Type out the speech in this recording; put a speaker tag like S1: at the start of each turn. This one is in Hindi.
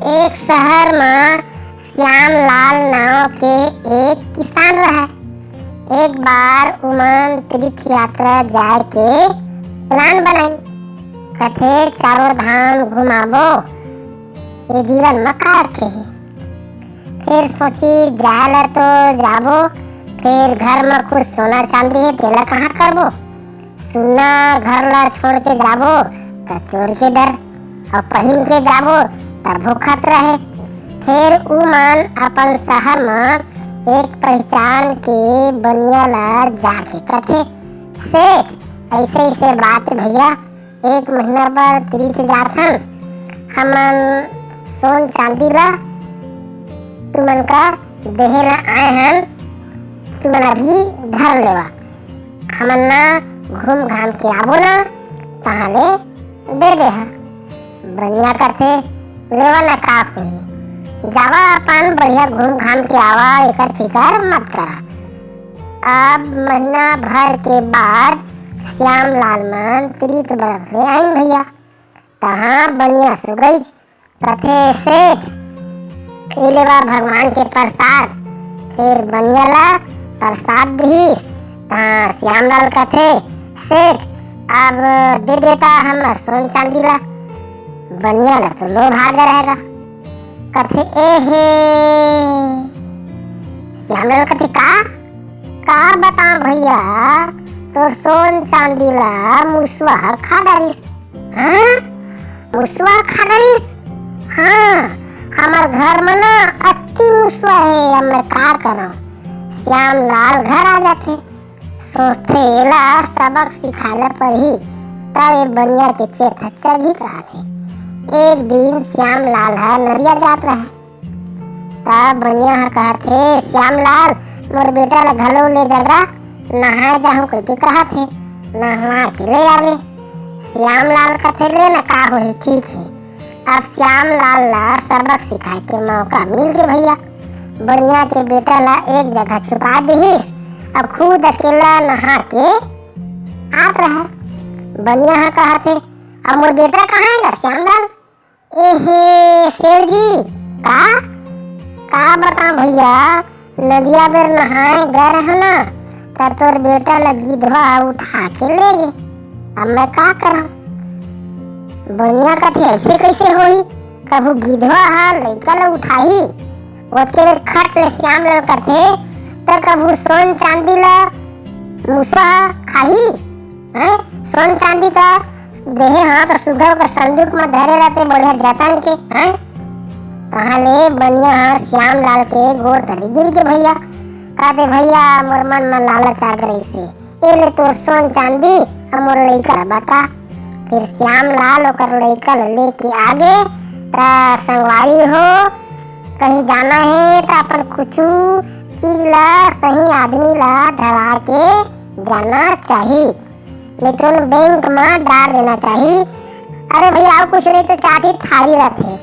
S1: एक शहर में श्यामलाल नाव के एक किसान रहे। एक बार उमन तीर्थ यात्रा जाए के प्लान बनाई। कथे चारों धाम घुमाबो, ये जीवन में का रखे है। फिर सोची जाए तो जाबो, फिर घर में कुछ सोना चांदी है तेला कहाँ करबो। सुना घर ला छोड़ के जाबो तो चोर के डर, और पहन के जाबो तब भूखत रहे। फिर उमन अपन शहर में एक पहचान के बनिया ला जाके कथे, सेठ ऐसे ऐसे बात भैया, एक महीना पर तीर्थ जाथन, हमन सोन चांदी ला तुमन का देहे ला आए हैं, तुमन अभी धर लेवा, हमन ना घूम घाम के आबो ना तहाले दे दे। बढ़िया कथे लेवा ना का हुई, जावा अपन बढ़िया घूम घाम के आवा, एकर फिकर मत करा। अब महीना भर के बाद श्यामलाल मन तीर्थ बरस ले आइन भैया, तहाँ बढ़िया सुगई कथे सेठ ये लेवा भगवान के प्रसाद। फिर बढ़िया ला प्रसाद दी, तहाँ श्यामलाल कथे सेठ अब दे देता हम सोन चांदी ला, बढ़िया ला तो लो भागे रहेगा। कथे ए श्यामलाल कथे का बता भैया, तो सोन चांदी ला मुसवा खा डालिस। हाँ मुसवा खा डालिस, हाँ हमार घर में ना अति मुसवा है, अब मैं का करूं। श्यामलाल घर आ जाते, सोचते एला सबक सिखाने पर ही तब ये बनिया के चेत चढ़ी कहा थे। एक दिन श्यामलाल है नरिया जात रहे, तब बनिया कहते श्यामलाल मोर बेटा ला घलो ले जगा नहा जाहूं कह के कहा थे, नहा के ले आवे। श्यामलाल कहते ले ना का होई, ठीक है। अब श्यामलाल ला सबक सिखाए के मौका मिल गया भैया, बढ़िया के बेटा ला एक जगह छुपा दीस, अब खुद अकेला नहा के आत रहे। बढ़िया कहा थे अब मोर बेटा कहाँ है श्यामलाल। एहे शेर जी का बता भैया, नदिया बेर नहाए गए हो ना, तब तोर बेटा ला गिधवा उठा के ले गए, अब मैं का करूं। बढ़िया कथे ऐसे कैसे होई, कभू गिधवा हा लइका ला उठाई, ओके बेर खट ले श्यामलाल कथे तो कभू सोन चांदी ला मुसा खाही हैं। सोन चांदी का देहे हाँ तो सुगर का संदूक में धरे रहते बढ़िया जतन के हैं। कहाले बढ़िया श्यामलाल के गोड़ तले गिर के भैया, कहते भैया मोर मन में लालच आ गई से, ये ले तोर सोन चांदी हमोर लइका बता। फिर श्यामलाल ओकर लइका लेके आगे संगवारी हो, कहीं जाना है तो अपन कुछ चीज ला सही आदमी ला धरा के जाना चाहिए, नहीं तो बैंक में डाल देना चाहिए। अरे भैया और कुछ नहीं तो चाटी थाली रहते।